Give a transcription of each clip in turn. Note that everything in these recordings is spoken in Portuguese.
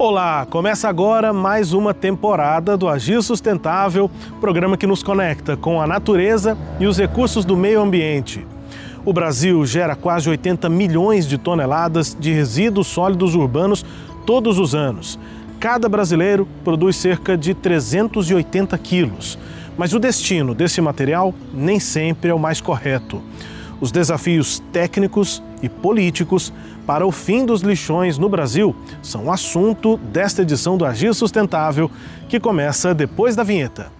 Olá, começa agora mais uma temporada do Agir Sustentável, programa que nos conecta com a natureza e os recursos do meio ambiente. O Brasil gera quase 80 milhões de toneladas de resíduos sólidos urbanos todos os anos. Cada brasileiro produz cerca de 380 quilos. Mas o destino desse material nem sempre é o mais correto. Os desafios técnicos e políticos para o fim dos lixões no Brasil são assunto desta edição do Agir Sustentável, que começa depois da vinheta.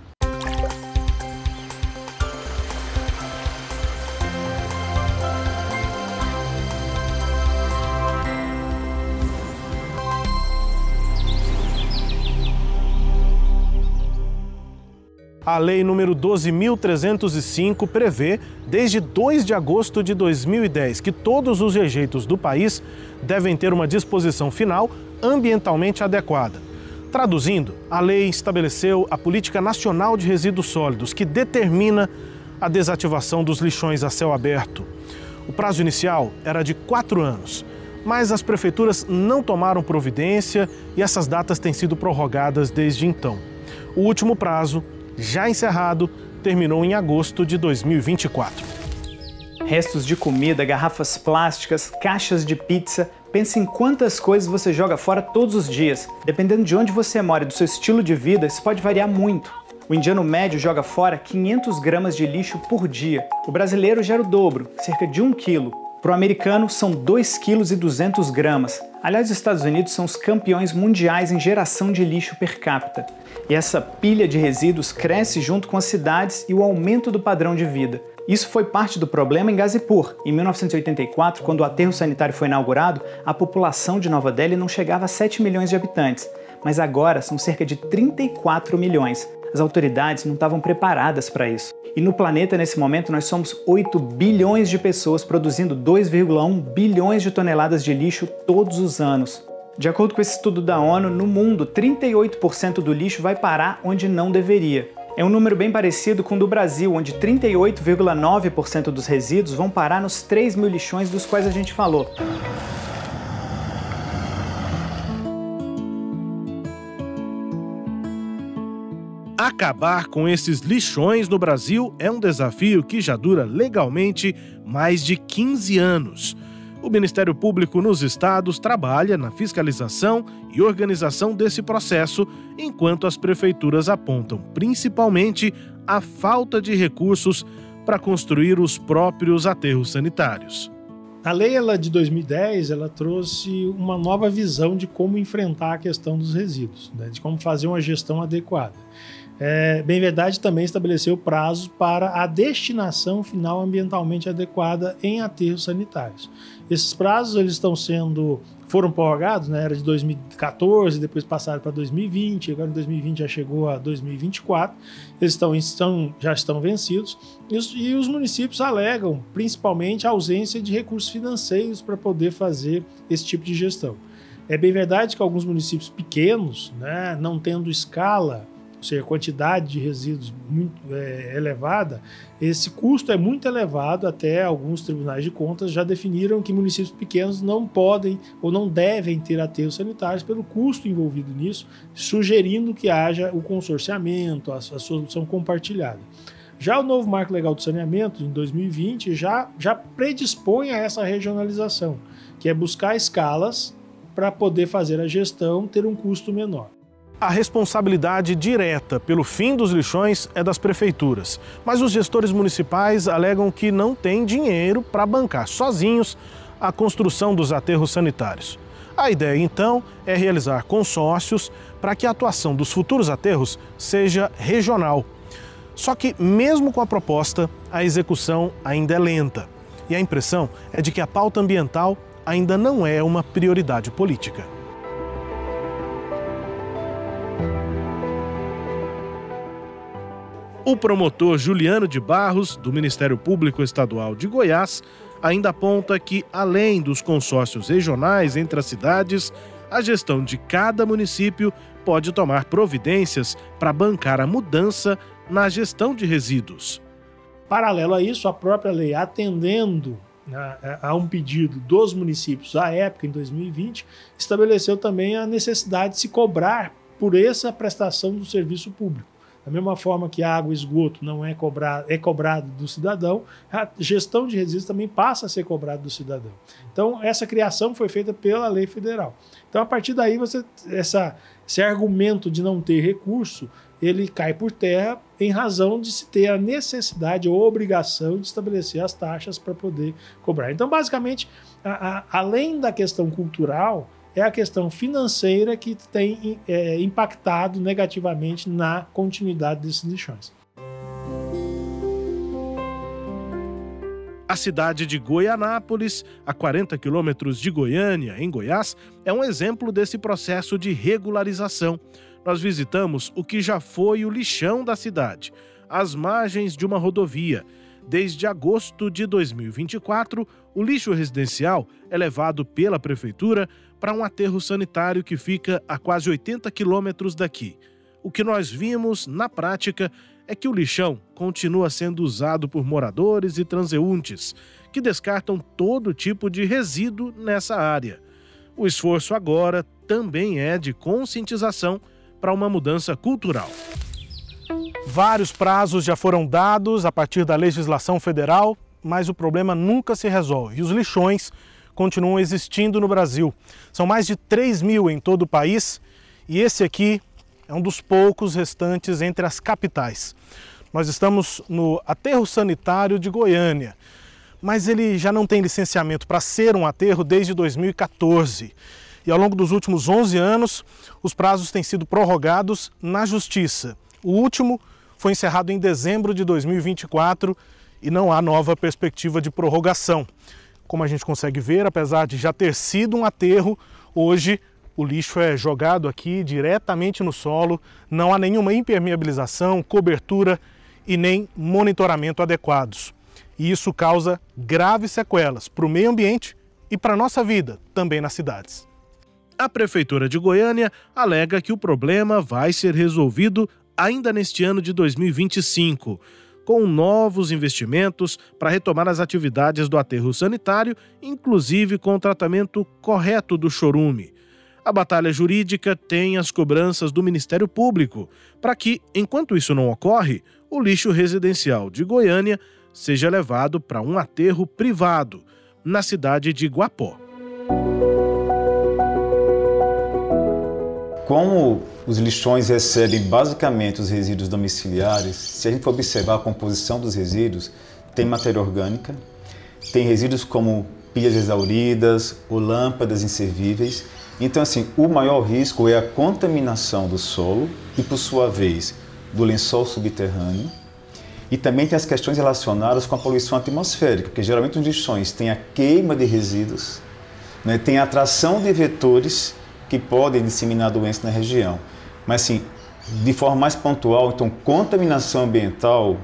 A Lei número 12.305 prevê, desde 2 de agosto de 2010, que todos os rejeitos do país devem ter uma disposição final ambientalmente adequada. Traduzindo, a lei estabeleceu a Política Nacional de Resíduos Sólidos, que determina a desativação dos lixões a céu aberto. O prazo inicial era de 4 anos, mas as prefeituras não tomaram providência e essas datas têm sido prorrogadas desde então. O último prazo, já encerrado, terminou em agosto de 2024. Restos de comida, garrafas plásticas, caixas de pizza. Pense em quantas coisas você joga fora todos os dias. Dependendo de onde você mora e do seu estilo de vida, isso pode variar muito. O indiano médio joga fora 500 gramas de lixo por dia. O brasileiro gera o dobro, cerca de 1 quilo. Para o americano, são 2,2 kg. Aliás, os Estados Unidos são os campeões mundiais em geração de lixo per capita. E essa pilha de resíduos cresce junto com as cidades e o aumento do padrão de vida. Isso foi parte do problema em Ghazipur. Em 1984, quando o aterro sanitário foi inaugurado, a população de Nova Delhi não chegava a 7 milhões de habitantes. Mas agora são cerca de 34 milhões. As autoridades não estavam preparadas para isso. E no planeta, nesse momento, nós somos 8 bilhões de pessoas produzindo 2,1 bilhões de toneladas de lixo todos os anos. De acordo com esse estudo da ONU, no mundo, 38% do lixo vai parar onde não deveria. É um número bem parecido com o do Brasil, onde 38,9% dos resíduos vão parar nos 3 mil lixões dos quais a gente falou. Acabar com esses lixões no Brasil é um desafio que já dura legalmente mais de 15 anos. O Ministério Público nos estados trabalha na fiscalização e organização desse processo, enquanto as prefeituras apontam principalmente a falta de recursos para construir os próprios aterros sanitários. A lei de 2010 trouxe uma nova visão de como enfrentar a questão dos resíduos, de como fazer uma gestão adequada. Bem verdade, também estabeleceu prazos para a destinação final ambientalmente adequada em aterros sanitários. Esses prazos foram prorrogados, era de 2014, depois passaram para 2020, agora em 2020 já chegou a 2024, eles já estão vencidos, e os municípios alegam principalmente a ausência de recursos financeiros para poder fazer esse tipo de gestão. É bem verdade que alguns municípios pequenos, não tendo escala, ou seja, quantidade de resíduos muito elevada, esse custo é muito elevado, até alguns tribunais de contas já definiram que municípios pequenos não podem ou não devem ter aterros sanitários pelo custo envolvido nisso, sugerindo que haja o consorciamento, a solução compartilhada. Já o novo Marco Legal do Saneamento, em 2020, já predispõe a essa regionalização, que é buscar escalas para poder fazer a gestão ter um custo menor. A responsabilidade direta pelo fim dos lixões é das prefeituras, mas os gestores municipais alegam que não têm dinheiro para bancar sozinhos a construção dos aterros sanitários. A ideia, então, é realizar consórcios para que a atuação dos futuros aterros seja regional. Só que, mesmo com a proposta, a execução ainda é lenta. E a impressão é de que a pauta ambiental ainda não é uma prioridade política. O promotor Juliano de Barros, do Ministério Público Estadual de Goiás, ainda aponta que, além dos consórcios regionais entre as cidades, a gestão de cada município pode tomar providências para bancar a mudança na gestão de resíduos. Paralelo a isso, a própria lei, atendendo a um pedido dos municípios à época, em 2020, estabeleceu também a necessidade de se cobrar por essa prestação do serviço público. Da mesma forma que a água e esgoto não é cobrado do cidadão, a gestão de resíduos também passa a ser cobrada do cidadão. Então, essa criação foi feita pela lei federal. Então, a partir daí, esse argumento de não ter recurso, ele cai por terra em razão de se ter a necessidade ou obrigação de estabelecer as taxas para poder cobrar. Então, basicamente, além da questão cultural, é a questão financeira que tem impactado negativamente na continuidade desses lixões. A cidade de Goianápolis, a 40 quilômetros de Goiânia, em Goiás, é um exemplo desse processo de regularização. Nós visitamos o que já foi o lixão da cidade, às margens de uma rodovia. Desde agosto de 2024, o lixo residencial é levado pela prefeitura para um aterro sanitário que fica a quase 80 quilômetros daqui. O que nós vimos, na prática, é que o lixão continua sendo usado por moradores e transeuntes, que descartam todo tipo de resíduo nessa área. O esforço agora também é de conscientização para uma mudança cultural. Vários prazos já foram dados a partir da legislação federal, mas o problema nunca se resolve. E os lixões continuam existindo no Brasil. São mais de 3.000 em todo o país e esse aqui é um dos poucos restantes entre as capitais. Nós estamos no aterro sanitário de Goiânia, mas ele já não tem licenciamento para ser um aterro desde 2014. E ao longo dos últimos 11 anos, os prazos têm sido prorrogados na Justiça. O último foi encerrado em dezembro de 2024 e não há nova perspectiva de prorrogação. Como a gente consegue ver, apesar de já ter sido um aterro, hoje o lixo é jogado aqui diretamente no solo, não há nenhuma impermeabilização, cobertura e nem monitoramento adequados. E isso causa graves sequelas para o meio ambiente e para a nossa vida, também nas cidades. A Prefeitura de Goiânia alega que o problema vai ser resolvido ainda neste ano de 2025, com novos investimentos para retomar as atividades do aterro sanitário, inclusive com o tratamento correto do chorume. A batalha jurídica tem as cobranças do Ministério Público para que, enquanto isso não ocorre, o lixo residencial de Goiânia seja levado para um aterro privado, na cidade de Guapó. Como os lixões recebem basicamente os resíduos domiciliares, se a gente for observar a composição dos resíduos, tem matéria orgânica, tem resíduos como pilhas exauridas ou lâmpadas inservíveis. Então, assim, o maior risco é a contaminação do solo e, por sua vez, do lençol subterrâneo. E também tem as questões relacionadas com a poluição atmosférica, porque geralmente os lixões têm a queima de resíduos, né, tem a atração de vetores que podem disseminar doenças na região. Mas, assim, de forma mais pontual, então, contaminação ambiental,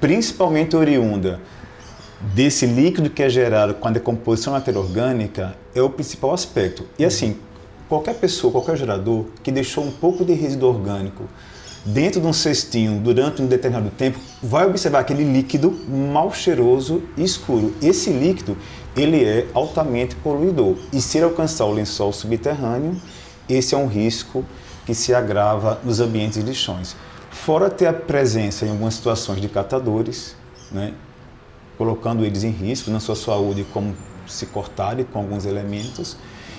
principalmente oriunda desse líquido que é gerado com a decomposição da matéria orgânica, é o principal aspecto. E, assim, qualquer pessoa, qualquer gerador que deixou um pouco de resíduo orgânico dentro de um cestinho durante um determinado tempo, vai observar aquele líquido mal cheiroso e escuro. Esse líquido, ele é altamente poluidor. E se ele alcançar o lençol subterrâneo, esse é um risco que se agrava nos ambientes de lixões. Fora ter a presença em algumas situações de catadores, né, colocando eles em risco, na sua saúde, como se cortarem com alguns elementos.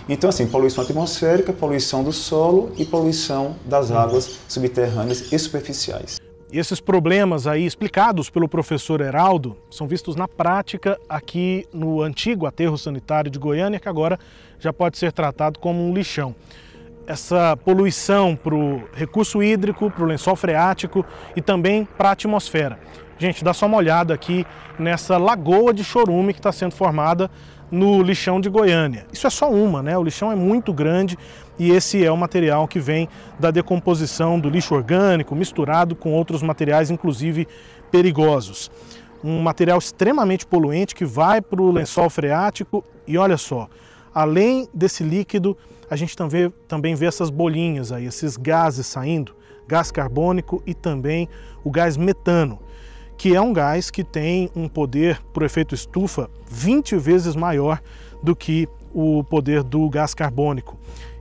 Então, assim, poluição atmosférica, poluição do solo e poluição das águas subterrâneas e superficiais. E esses problemas aí explicados pelo professor Heraldo são vistos na prática aqui no antigo aterro sanitário de Goiânia, que agora já pode ser tratado como um lixão. Essa poluição para o recurso hídrico, para o lençol freático e também para a atmosfera. Gente, dá só uma olhada aqui nessa lagoa de chorume que está sendo formada no lixão de Goiânia. Isso é só uma, né? O lixão é muito grande e esse é o material que vem da decomposição do lixo orgânico misturado com outros materiais, inclusive perigosos. Um material extremamente poluente que vai para o lençol freático e olha só, além desse líquido, a gente também vê essas bolinhas aí, esses gases saindo, gás carbônico e também o gás metano, que é um gás que tem um poder por efeito estufa 20 vezes maior do que o poder do gás carbônico.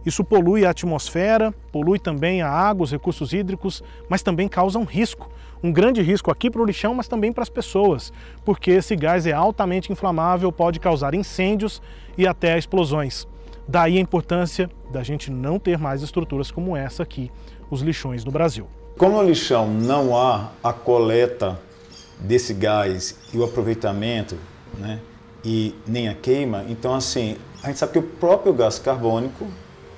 Isso polui a atmosfera, polui também a água, os recursos hídricos, mas também causa um risco. Um grande risco aqui para o lixão, mas também para as pessoas, porque esse gás é altamente inflamável, pode causar incêndios e até explosões. Daí a importância da gente não ter mais estruturas como essa aqui, os lixões no Brasil. Como no lixão não há a coleta desse gás e o aproveitamento, né, e nem a queima, então assim, a gente sabe que o próprio gás carbônico,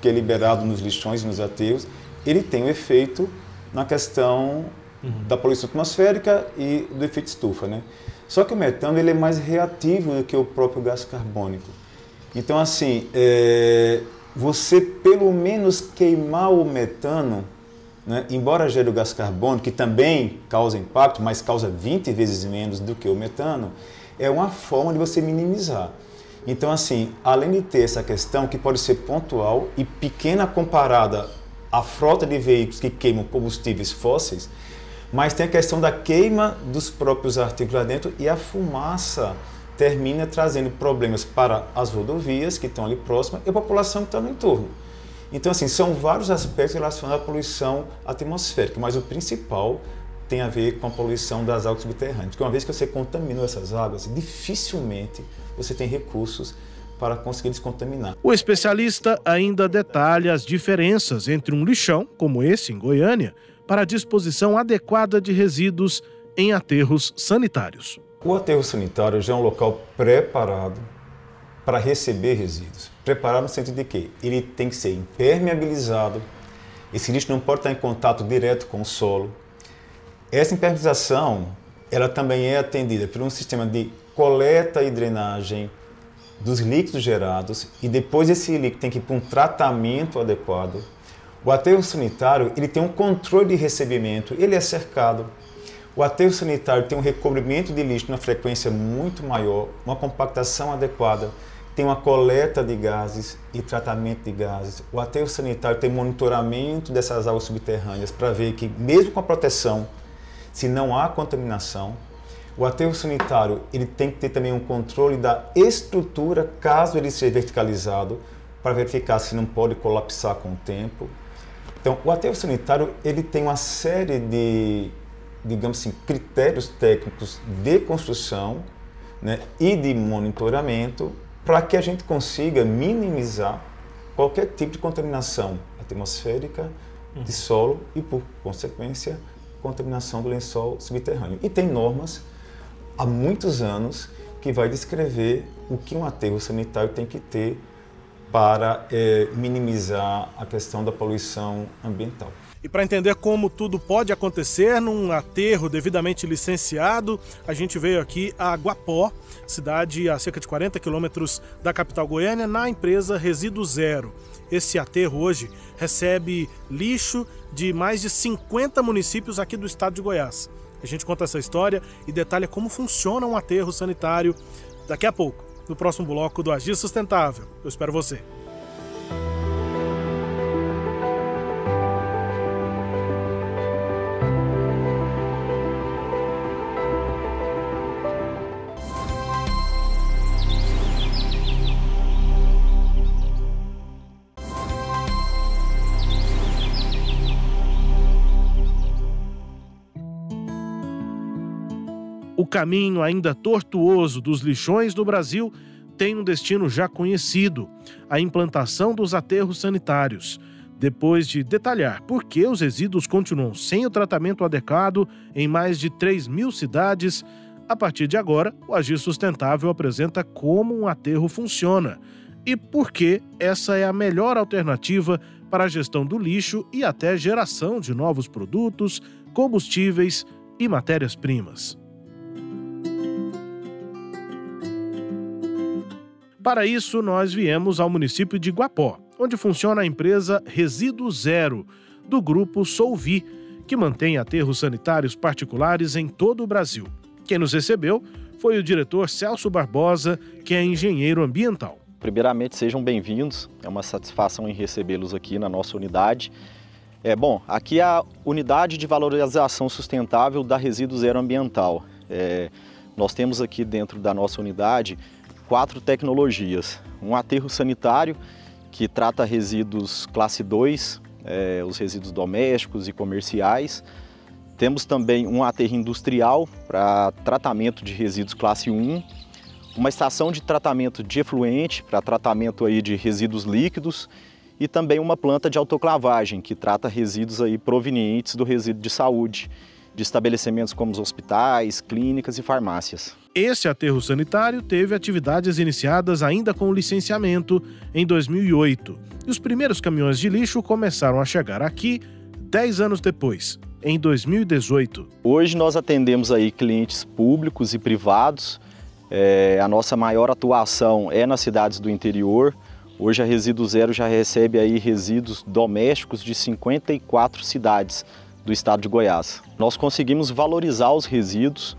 que é liberado nos lixões e nos aterros, ele tem um efeito na questão da poluição atmosférica e do efeito estufa, né? Só que o metano ele é mais reativo do que o próprio gás carbônico. Então, assim, você pelo menos queimar o metano, né, embora gere o gás carbônico, que também causa impacto, mas causa 20 vezes menos do que o metano, é uma forma de você minimizar. Então, assim, além de ter essa questão que pode ser pontual e pequena comparada à frota de veículos que queimam combustíveis fósseis, mas tem a questão da queima dos próprios artigos lá dentro e a fumaça termina trazendo problemas para as rodovias que estão ali próximas e a população que está no entorno. Então, assim, são vários aspectos relacionados à poluição atmosférica, mas o principal tem a ver com a poluição das águas subterrâneas. Porque uma vez que você contaminou essas águas, dificilmente você tem recursos para conseguir descontaminar. O especialista ainda detalha as diferenças entre um lixão, como esse em Goiânia, para a disposição adequada de resíduos em aterros sanitários. O aterro sanitário já é um local preparado para receber resíduos. Preparado no sentido de que ele tem que ser impermeabilizado, esse lixo não pode estar em contato direto com o solo. Essa impermeabilização, ela também é atendida por um sistema de coleta e drenagem dos líquidos gerados e depois esse líquido tem que ir para um tratamento adequado. O aterro sanitário ele tem um controle de recebimento, ele é cercado. O aterro sanitário tem um recobrimento de lixo na frequência muito maior, uma compactação adequada, tem uma coleta de gases e tratamento de gases. O aterro sanitário tem monitoramento dessas águas subterrâneas para ver que, mesmo com a proteção, se não há contaminação. O aterro sanitário ele tem que ter também um controle da estrutura, caso ele seja verticalizado, para verificar se não pode colapsar com o tempo. Então, o aterro sanitário ele tem uma série de, digamos assim, critérios técnicos de construção, né, e de monitoramento para que a gente consiga minimizar qualquer tipo de contaminação atmosférica, de solo e, por consequência, contaminação do lençol subterrâneo. E tem normas há muitos anos que vai descrever o que um aterro sanitário tem que ter para minimizar a questão da poluição ambiental. E para entender como tudo pode acontecer num aterro devidamente licenciado, a gente veio aqui a Guapó, cidade a cerca de 40 quilômetros da capital Goiânia, na empresa Resíduo Zero. Esse aterro hoje recebe lixo de mais de 50 municípios aqui do estado de Goiás. A gente conta essa história e detalha como funciona um aterro sanitário daqui a pouco, no próximo bloco do Agir Sustentável. Eu espero você. O caminho ainda tortuoso dos lixões no Brasil tem um destino já conhecido: a implantação dos aterros sanitários. Depois de detalhar por que os resíduos continuam sem o tratamento adequado em mais de 3.000 cidades, a partir de agora, o Agir Sustentável apresenta como um aterro funciona e por que essa é a melhor alternativa para a gestão do lixo e até geração de novos produtos, combustíveis e matérias-primas. Para isso, nós viemos ao município de Guapó, onde funciona a empresa Resíduo Zero, do grupo Solvi, que mantém aterros sanitários particulares em todo o Brasil. Quem nos recebeu foi o diretor Celso Barbosa, que é engenheiro ambiental. Primeiramente, sejam bem-vindos. É uma satisfação em recebê-los aqui na nossa unidade. Bom, aqui é a Unidade de Valorização Sustentável da Resíduo Zero Ambiental. Nós temos aqui dentro da nossa unidade 4 tecnologias. Um aterro sanitário, que trata resíduos classe 2, os resíduos domésticos e comerciais. Temos também um aterro industrial para tratamento de resíduos classe 1, uma estação de tratamento de efluente para tratamento aí de resíduos líquidos e também uma planta de autoclavagem que trata resíduos aí provenientes do resíduo de saúde, de estabelecimentos como os hospitais, clínicas e farmácias. Esse aterro sanitário teve atividades iniciadas ainda com licenciamento em 2008. E os primeiros caminhões de lixo começaram a chegar aqui 10 anos depois, em 2018. Hoje nós atendemos aí clientes públicos e privados. A nossa maior atuação é nas cidades do interior. Hoje a Resíduo Zero já recebe aí resíduos domésticos de 54 cidades do estado de Goiás. Nós conseguimos valorizar os resíduos.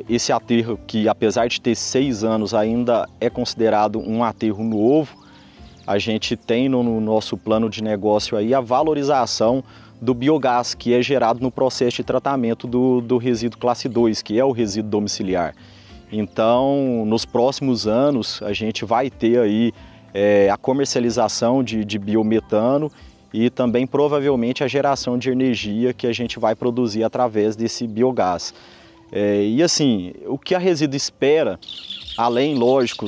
Esse aterro, que apesar de ter 6 anos, ainda é considerado um aterro novo. A gente tem no nosso plano de negócio aí a valorização do biogás que é gerado no processo de tratamento do resíduo classe 2, que é o resíduo domiciliar. Então, nos próximos anos, a gente vai ter aí a comercialização de biometano e também provavelmente a geração de energia que a gente vai produzir através desse biogás. E assim, o que a Resíduo espera, além, lógico,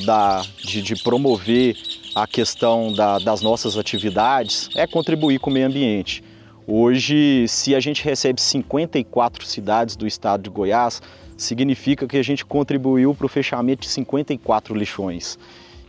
de promover a questão das nossas atividades, é contribuir com o meio ambiente. Hoje, se a gente recebe 54 cidades do estado de Goiás, significa que a gente contribuiu para o fechamento de 54 lixões.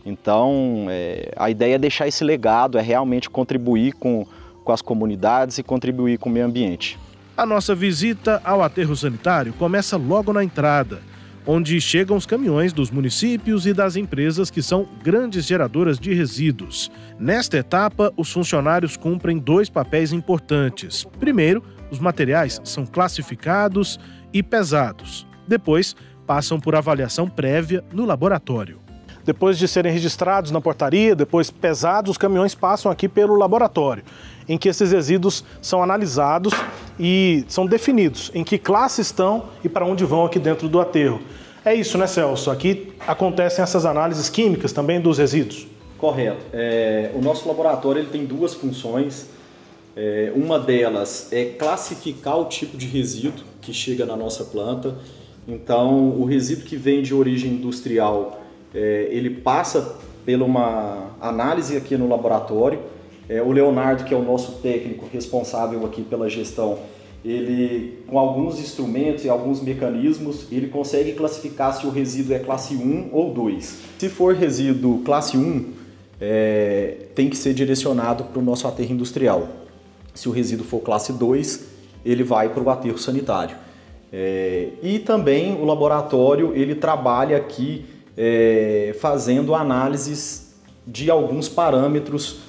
Então, a ideia é deixar esse legado, é realmente contribuir com as comunidades e contribuir com o meio ambiente. A nossa visita ao aterro sanitário começa logo na entrada, onde chegam os caminhões dos municípios e das empresas que são grandes geradoras de resíduos. Nesta etapa, os funcionários cumprem 2 papéis importantes. Primeiro, os materiais são classificados e pesados. Depois, passam por avaliação prévia no laboratório. Depois de serem registrados na portaria, depois pesados, os caminhões passam aqui pelo laboratório, em que esses resíduos são analisados e são definidos em que classe estão e para onde vão aqui dentro do aterro. É isso, né, Celso? Aqui acontecem essas análises químicas também dos resíduos? Correto. O nosso laboratório ele tem 2 funções. Uma delas é classificar o tipo de resíduo que chega na nossa planta. Então, o resíduo que vem de origem industrial, ele passa por uma análise aqui no laboratório. O Leonardo, que é o nosso técnico responsável aqui pela gestão, ele, com alguns instrumentos e alguns mecanismos, ele consegue classificar se o resíduo é classe 1 ou 2. Se for resíduo classe 1, tem que ser direcionado para o nosso aterro industrial. Se o resíduo for classe 2, ele vai para o aterro sanitário. E também o laboratório ele trabalha aqui fazendo análises de alguns parâmetros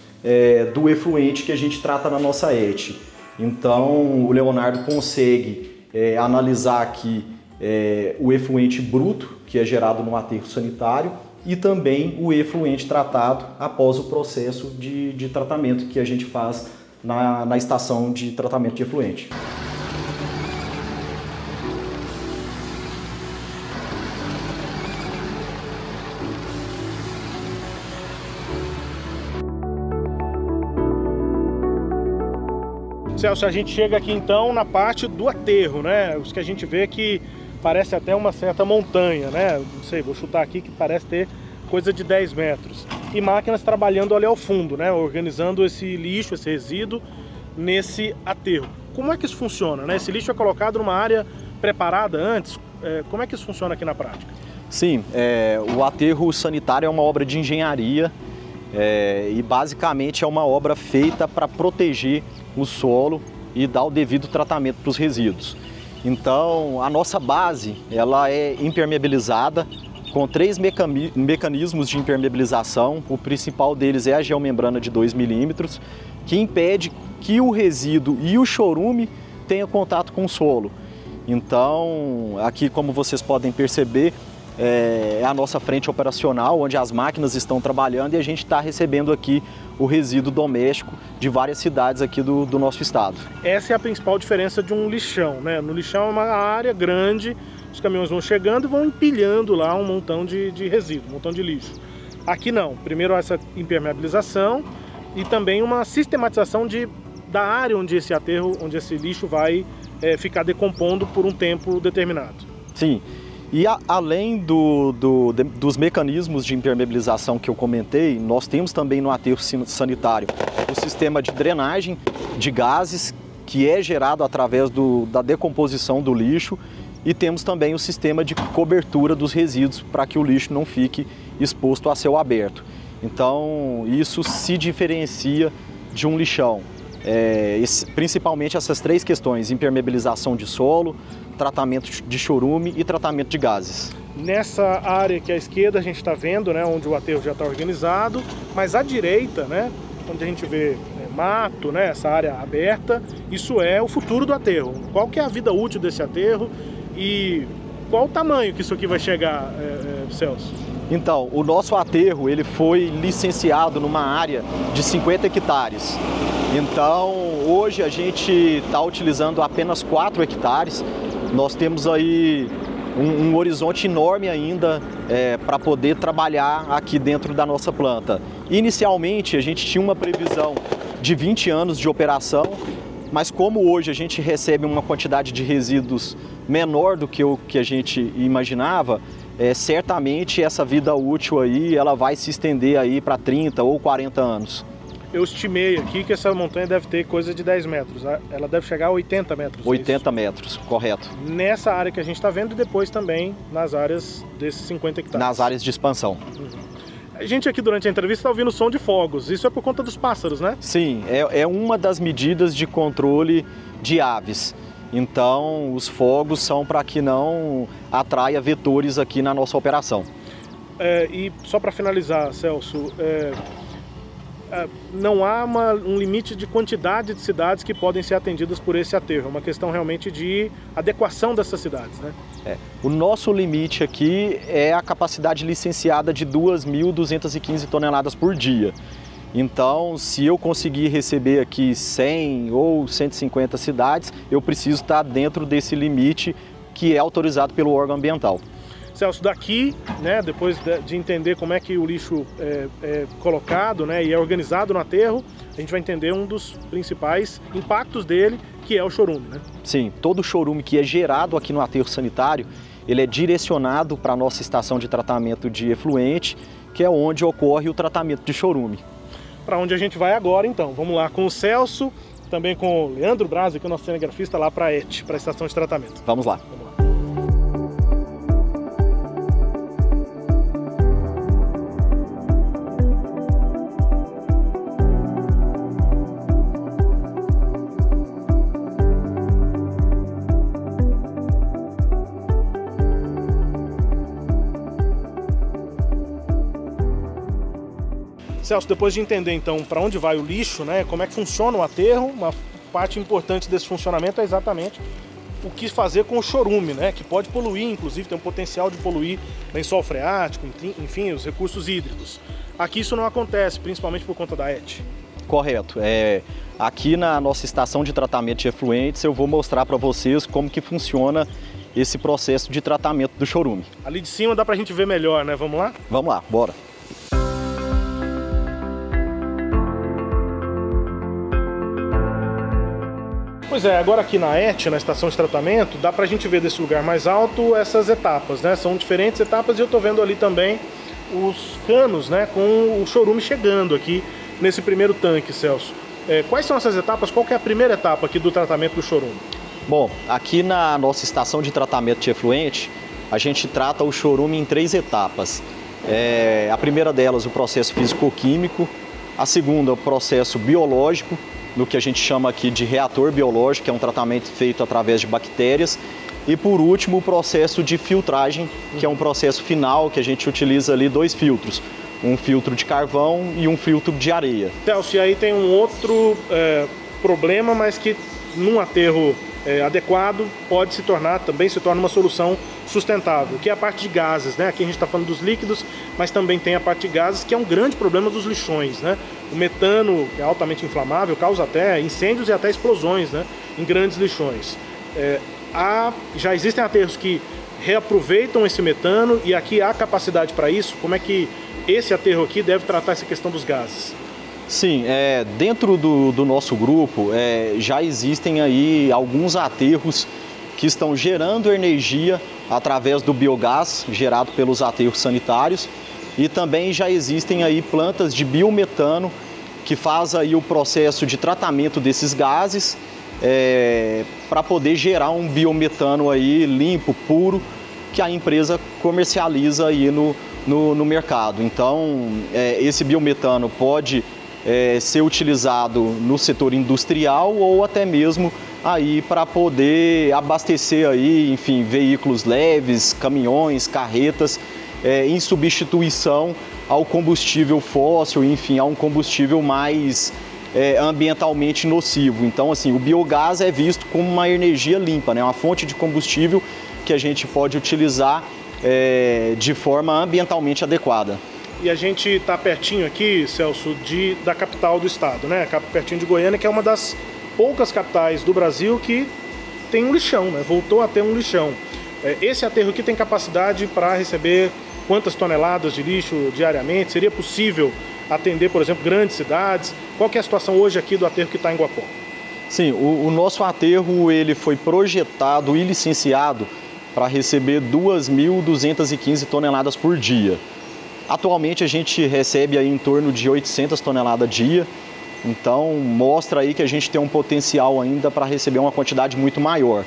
do efluente que a gente trata na nossa ET. Então o Leonardo consegue analisar aqui o efluente bruto que é gerado no aterro sanitário e também o efluente tratado após o processo de tratamento que a gente faz na estação de tratamento de efluente. Celso, a gente chega aqui então na parte do aterro, né? Os que a gente vê que parece até uma certa montanha, né? Não sei, vou chutar aqui que parece ter coisa de 10 metros. E máquinas trabalhando ali ao fundo, né? Organizando esse lixo, esse resíduo nesse aterro. Como é que isso funciona, né? Esse lixo é colocado numa área preparada antes? Como é que isso funciona aqui na prática? Sim, o aterro sanitário é uma obra de engenharia e basicamente é uma obra feita para proteger o solo e dar o devido tratamento para os resíduos. Então, a nossa base ela é impermeabilizada com 3 mecanismos de impermeabilização. O principal deles é a geomembrana de 2 milímetros, que impede que o resíduo e o chorume tenham contato com o solo. Então, aqui, como vocês podem perceber, é a nossa frente operacional, onde as máquinas estão trabalhando e a gente está recebendo aqui o resíduo doméstico de várias cidades aqui do nosso estado. Essa é a principal diferença de um lixão, né? No lixão é uma área grande, os caminhões vão chegando e vão empilhando lá um montão de resíduo, um montão de lixo. Aqui não, primeiro essa impermeabilização e também uma sistematização da área onde esse aterro, onde esse lixo vai ficar decompondo por um tempo determinado. Sim. E além dos mecanismos de impermeabilização que eu comentei, nós temos também no aterro sanitário o sistema de drenagem de gases, que é gerado através da decomposição do lixo, e temos também o sistema de cobertura dos resíduos para que o lixo não fique exposto a céu aberto. Então, isso se diferencia de um lixão. Principalmente essas três questões: impermeabilização de solo, tratamento de chorume e tratamento de gases. Nessa área aqui à esquerda a gente está vendo, né, onde o aterro já está organizado, mas à direita, né, onde a gente vê mato, né, essa área aberta, isso é o futuro do aterro. Qual que é a vida útil desse aterro e qual o tamanho que isso aqui vai chegar, Celso? Então, o nosso aterro ele foi licenciado numa área de 50 hectares. Então, hoje a gente está utilizando apenas 4 hectares. Nós temos aí um horizonte enorme ainda para poder trabalhar aqui dentro da nossa planta. Inicialmente, a gente tinha uma previsão de 20 anos de operação, mas como hoje a gente recebe uma quantidade de resíduos menor do que o que a gente imaginava, certamente essa vida útil aí ela vai se estender aí para 30 ou 40 anos. Eu estimei aqui que essa montanha deve ter coisa de 10 metros. Ela deve chegar a 80 metros. 80 metros, correto. Nessa área que a gente está vendo e depois também nas áreas desses 50 hectares. Nas áreas de expansão. A gente aqui durante a entrevista está ouvindo o som de fogos. Isso é por conta dos pássaros, né? Sim, é uma das medidas de controle de aves. Então, os fogos são para que não atraia vetores aqui na nossa operação. E só para finalizar, Celso, não há um limite de quantidade de cidades que podem ser atendidas por esse aterro. É uma questão realmente de adequação dessas cidades, né? O nosso limite aqui é a capacidade licenciada de 2.215 toneladas por dia. Então, se eu conseguir receber aqui 100 ou 150 cidades, eu preciso estar dentro desse limite que é autorizado pelo órgão ambiental. Celso, daqui, né, depois de entender como é que o lixo é colocado, né, e é organizado no aterro, a gente vai entender um dos principais impactos dele, que é o chorume, né? Sim, todo o chorume que é gerado aqui no aterro sanitário, ele é direcionado para a nossa estação de tratamento de efluente, que é onde ocorre o tratamento de chorume. Para onde a gente vai agora, então. Vamos lá com o Celso, também com o Leandro Braz, que é o nosso cinegrafista, lá para a ET, para a estação de tratamento. Vamos lá. Celso, depois de entender então para onde vai o lixo, né, como é que funciona o aterro, uma parte importante desse funcionamento é exatamente o que fazer com o chorume, né, que pode poluir, inclusive tem um potencial de poluir lençol freático, enfim, os recursos hídricos. Aqui isso não acontece, principalmente por conta da ET. Correto. Aqui na nossa estação de tratamento de efluentes eu vou mostrar para vocês como que funciona esse processo de tratamento do chorume. Ali de cima dá para a gente ver melhor, né? Vamos lá? Vamos lá, bora. Pois é, agora aqui na ET, na estação de tratamento, dá pra gente ver desse lugar mais alto essas etapas, né? São diferentes etapas e eu tô vendo ali também os canos, né, com o chorume chegando aqui nesse primeiro tanque, Celso. Quais são essas etapas? Qual que é a primeira etapa aqui do tratamento do chorume? Bom, aqui na nossa estação de tratamento de efluente, a gente trata o chorume em 3 etapas. A primeira delas, o processo físico-químico, a segunda, o processo biológico, no que a gente chama aqui de reator biológico, que é um tratamento feito através de bactérias. E por último, o processo de filtragem, que é um processo final que a gente utiliza ali 2 filtros. Um filtro de carvão e um filtro de areia. Celso, e aí tem um outro problema, mas que num aterro adequado, também se torna uma solução sustentável, que é a parte de gases, né? Aqui a gente está falando dos líquidos, mas também tem a parte de gases, que é um grande problema dos lixões, né? O metano, que é altamente inflamável, causa até incêndios e até explosões, né? Em grandes lixões. Já existem aterros que reaproveitam esse metano e aqui há capacidade para isso. Como é que esse aterro aqui deve tratar essa questão dos gases? Sim, dentro do nosso grupo já existem aí alguns aterros que estão gerando energia através do biogás gerado pelos aterros sanitários e também já existem aí plantas de biometano que faz aí o processo de tratamento desses gases para poder gerar um biometano aí limpo, puro, que a empresa comercializa aí no mercado. Então, esse biometano pode ser utilizado no setor industrial ou até mesmo aí para poder abastecer aí, enfim, veículos leves, caminhões, carretas, em substituição ao combustível fóssil, enfim, a um combustível mais ambientalmente nocivo. Então, assim, o biogás é visto como uma energia limpa, né? Uma fonte de combustível que a gente pode utilizar de forma ambientalmente adequada. E a gente está pertinho aqui, Celso, da capital do estado, né? Pertinho de Goiânia, que é uma das poucas capitais do Brasil que tem um lixão, né? Voltou a ter um lixão. Esse aterro aqui tem capacidade para receber quantas toneladas de lixo diariamente? Seria possível atender, por exemplo, grandes cidades? Qual que é a situação hoje aqui do aterro que está em Guapó? Sim, o nosso aterro ele foi projetado e licenciado para receber 2.215 toneladas por dia. Atualmente a gente recebe aí em torno de 800 toneladas dia, então mostra aí que a gente tem um potencial ainda para receber uma quantidade muito maior.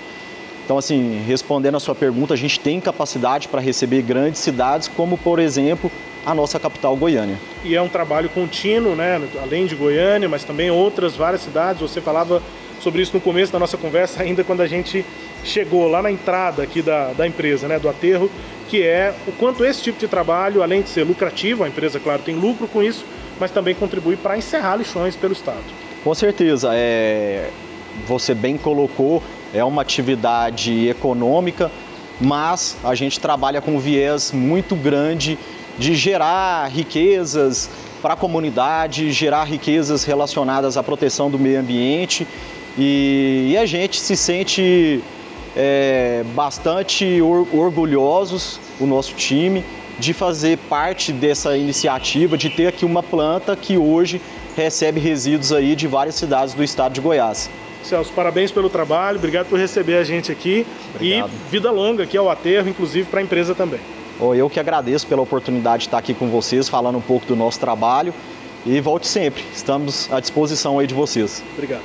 Então, assim, respondendo a sua pergunta, a gente tem capacidade para receber grandes cidades, como por exemplo a nossa capital Goiânia. E é um trabalho contínuo, né? Além de Goiânia, mas também várias cidades. Você falava sobre isso no começo da nossa conversa, ainda quando a gente chegou lá na entrada aqui da empresa, né? Do aterro, que é o quanto esse tipo de trabalho, além de ser lucrativo, a empresa, claro, tem lucro com isso, mas também contribui para encerrar lixões pelo estado. Com certeza, você bem colocou, é uma atividade econômica, mas a gente trabalha com um viés muito grande de gerar riquezas para a comunidade, gerar riquezas relacionadas à proteção do meio ambiente e a gente se sente bastante orgulhosos, o nosso time, de fazer parte dessa iniciativa, de ter aqui uma planta que hoje recebe resíduos aí de várias cidades do estado de Goiás. Celso, parabéns pelo trabalho, obrigado por receber a gente aqui. Obrigado. E vida longa aqui ao aterro, inclusive para a empresa também. Eu que agradeço pela oportunidade de estar aqui com vocês, falando um pouco do nosso trabalho e volte sempre, estamos à disposição aí de vocês. Obrigado.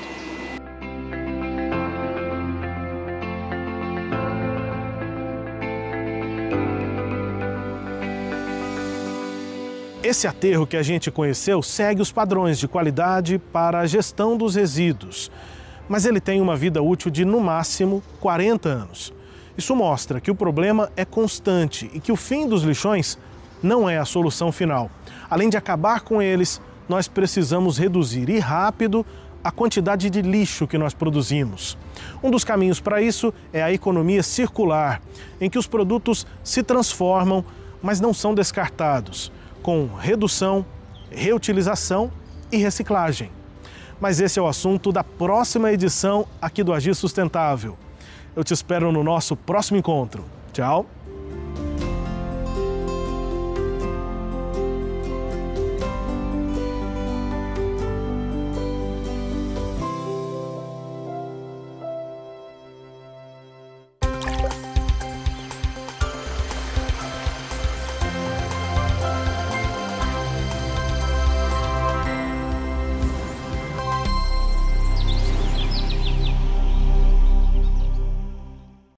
Esse aterro que a gente conheceu segue os padrões de qualidade para a gestão dos resíduos, mas ele tem uma vida útil de, no máximo, 40 anos. Isso mostra que o problema é constante e que o fim dos lixões não é a solução final. Além de acabar com eles, nós precisamos reduzir, e rápido, a quantidade de lixo que nós produzimos. Um dos caminhos para isso é a economia circular, em que os produtos se transformam, mas não são descartados, com redução, reutilização e reciclagem. Mas esse é o assunto da próxima edição aqui do Agir Sustentável. Eu te espero no nosso próximo encontro. Tchau!